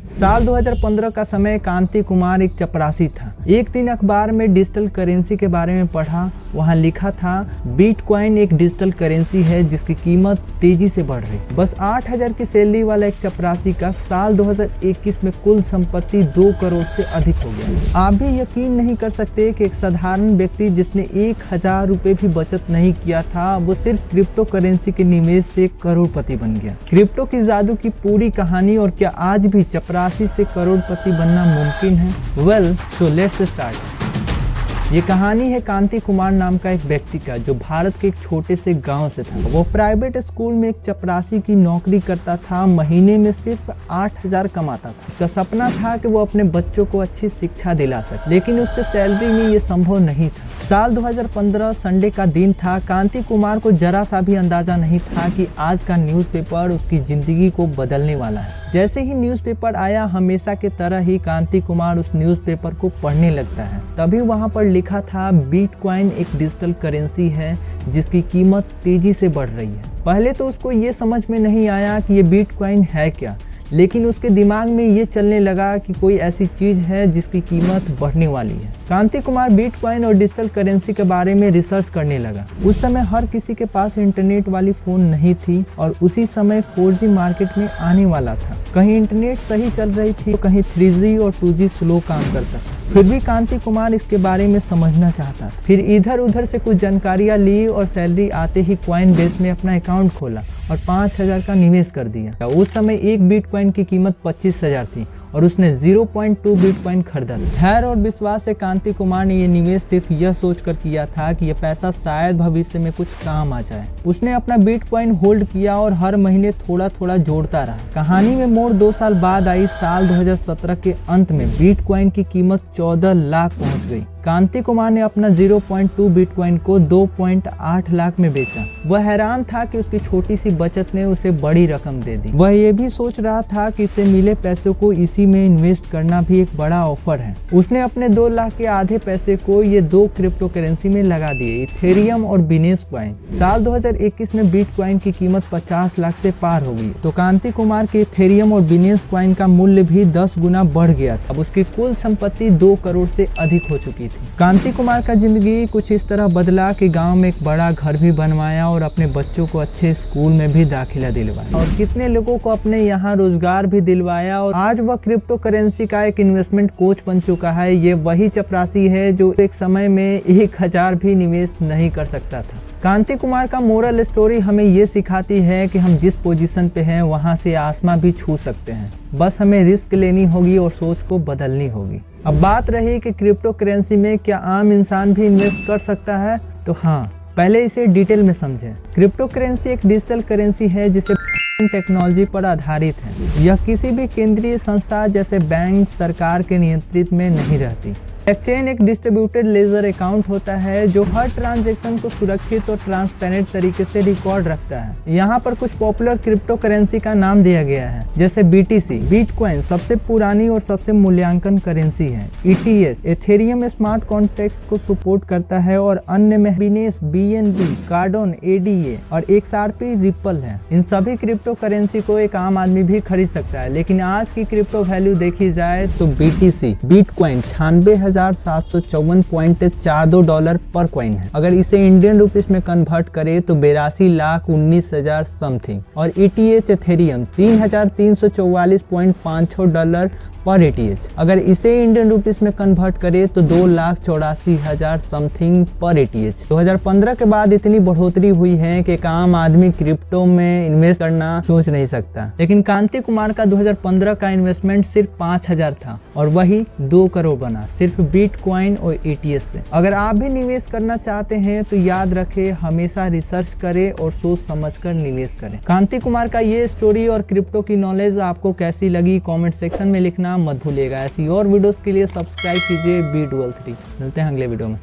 साल 2015 का समय। कांति कुमार एक चपरासी था। एक दिन अखबार में डिजिटल करेंसी के बारे में पढ़ा। वहाँ लिखा था बिटकॉइन एक डिजिटल करेंसी है जिसकी कीमत तेजी से बढ़ रही। बस 8,000 की सैलरी वाला एक चपरासी का साल 2021 में कुल संपत्ति 2 करोड़ से अधिक हो गया। आप भी यकीन नहीं कर सकते कि एक साधारण व्यक्ति जिसने 1,000 रुपए भी बचत नहीं किया था, वो सिर्फ क्रिप्टो करेंसी के निवेश से करोड़पति बन गया। क्रिप्टो की जादू की पूरी कहानी और क्या आज भी चपरासी से करोड़पति बनना मुमकिन है? Well, so let's start. ये कहानी है कांति कुमार नाम का एक व्यक्ति का, जो भारत के एक छोटे से गांव से था। वो प्राइवेट स्कूल में एक चपरासी की नौकरी करता था। महीने में सिर्फ 8,000 कमाता था। उसका सपना था कि वो अपने बच्चों को अच्छी शिक्षा दिला सके, लेकिन उसके सैलरी में ये संभव नहीं था। साल 2015 संडे का दिन था। कांति कुमार को जरा सा भी अंदाजा नहीं था कि आज का न्यूज़पेपर उसकी जिंदगी को बदलने वाला है। जैसे ही न्यूज़पेपर आया, हमेशा की तरह ही कांति कुमार उस न्यूज़पेपर को पढ़ने लगता है। तभी वहां पर लिखा था बिटकॉइन एक डिजिटल करेंसी है जिसकी कीमत तेजी से बढ़ रही है। पहले तो उसको ये समझ में नहीं आया कि ये बिटकॉइन है क्या, लेकिन उसके दिमाग में ये चलने लगा कि कोई ऐसी चीज है जिसकी कीमत बढ़ने वाली है। कांति कुमार बिटकॉइन और डिजिटल करेंसी के बारे में रिसर्च करने लगा। उस समय हर किसी के पास इंटरनेट वाली फोन नहीं थी और उसी समय 4G मार्केट में आने वाला था। कहीं इंटरनेट सही चल रही थी तो कहीं 3G और 2G स्लो काम करता था। फिर भी कांति कुमार इसके बारे में समझना चाहता था। फिर इधर उधर से कुछ जानकारियां ली और सैलरी आते ही कॉइन बेस में अपना अकाउंट खोला और 5,000 का निवेश कर दिया। उस समय एक बिटकॉइन की कीमत 25,000 थी और उसने 0.2 बिटकॉइन खरीदा। धैर्य और विश्वास से कांति कुमार ने ये निवेश सिर्फ यह सोचकर किया था कि यह पैसा शायद भविष्य में कुछ काम आ जाए। उसने अपना बिटकॉइन होल्ड किया और हर महीने थोड़ा थोड़ा जोड़ता रहा। कहानी में मोड़ 2 साल बाद आई। साल 2017 के अंत में बिटकॉइन की कीमत 14 लाख पहुंच गई। कांति कुमार ने अपना 0.2 बिटकॉइन को 2.8 लाख में बेचा। वह हैरान था कि उसकी छोटी सी बचत ने उसे बड़ी रकम दे दी। वह ये भी सोच रहा था कि इससे मिले पैसों को इसी में इन्वेस्ट करना भी एक बड़ा ऑफर है। उसने अपने 2 लाख के आधे पैसे को ये 2 क्रिप्टो करेंसी में लगा दिए, इथेरियम और बिनेस कॉइन। साल 2021 में बिटकॉइन की कीमत 50 लाख से पार हो गई, तो कांति कुमार के इथेरियम और बिनेस कॉइन का मूल्य भी 10 गुना बढ़ गया था। अब उसकी कुल संपत्ति 2 करोड़ से अधिक हो चुकी थी। कांति कुमार का जिंदगी कुछ इस तरह बदला कि गांव में एक बड़ा घर भी बनवाया और अपने बच्चों को अच्छे स्कूल में भी दाखिला दिलवाया और कितने लोगों को अपने यहाँ रोजगार भी दिलवाया। और आज वह क्रिप्टो करेंसी का एक इन्वेस्टमेंट कोच बन चुका है। ये वही चपरासी है जो एक समय में 1,000 भी निवेश नहीं कर सकता था। कांति कुमार का मोरल स्टोरी हमें ये सिखाती है कि हम जिस पोजीशन पे हैं वहां से आसमां भी छू सकते हैं। बस हमें रिस्क लेनी होगी और सोच को बदलनी होगी। अब बात रही कि क्रिप्टो करेंसी में क्या आम इंसान भी इन्वेस्ट कर सकता है, तो हाँ, पहले इसे डिटेल में समझें। क्रिप्टो करेंसी एक डिजिटल करेंसी है जिसे टेक्नोलॉजी पर आधारित है। यह किसी भी केंद्रीय संस्था जैसे बैंक, सरकार के नियंत्रित में नहीं रहती। एक्सचेंज एक डिस्ट्रीब्यूटेड लेजर अकाउंट होता है जो हर ट्रांजैक्शन को सुरक्षित और ट्रांसपेरेंट तरीके से रिकॉर्ड रखता है। यहाँ पर कुछ पॉपुलर क्रिप्टो करेंसी का नाम दिया गया है, जैसे BTC बिटकॉइन सबसे पुरानी और सबसे मूल्यांकन करेंसी है। ETH एथेरियम स्मार्ट कॉन्ट्रैक्ट्स को सपोर्ट करता है और अन्य में बिनेस, BNB, कार्डोन, ADA और XRP रिपल है। इन सभी क्रिप्टो करेंसी को एक आम आदमी भी खरीद सकता है, लेकिन आज की क्रिप्टो वैल्यू देखी जाए तो BTC बिटकॉइन 96,754.42 डॉलर पर कॉइन है। अगर इसे इंडियन रुपीस में कन्वर्ट करें तो 82,19,000 समथिंग। और ETH एथेरियम 3,344.56 डॉलर पर ETH। अगर इसे इंडियन रुपीस में कन्वर्ट करे तो 2,84,000 समथिंग पर ETH। 2015 के बाद इतनी बढ़ोतरी हुई है कि एक आम आदमी क्रिप्टो में इन्वेस्ट करना सोच नहीं सकता। लेकिन कांति कुमार का 2015 का इन्वेस्टमेंट सिर्फ 5,000 था और वही 2 करोड़ बना, सिर्फ बिटकॉइन और ETH से। अगर आप भी निवेश करना चाहते हैं तो याद रखें, हमेशा रिसर्च करें और सोच समझकर निवेश करें। कांति कुमार का ये स्टोरी और क्रिप्टो की नॉलेज आपको कैसी लगी कमेंट सेक्शन में लिखना मत भूलिएगा। ऐसी और वीडियोस के लिए सब्सक्राइब कीजिए B12 3। मिलते हैं अगले वीडियो में।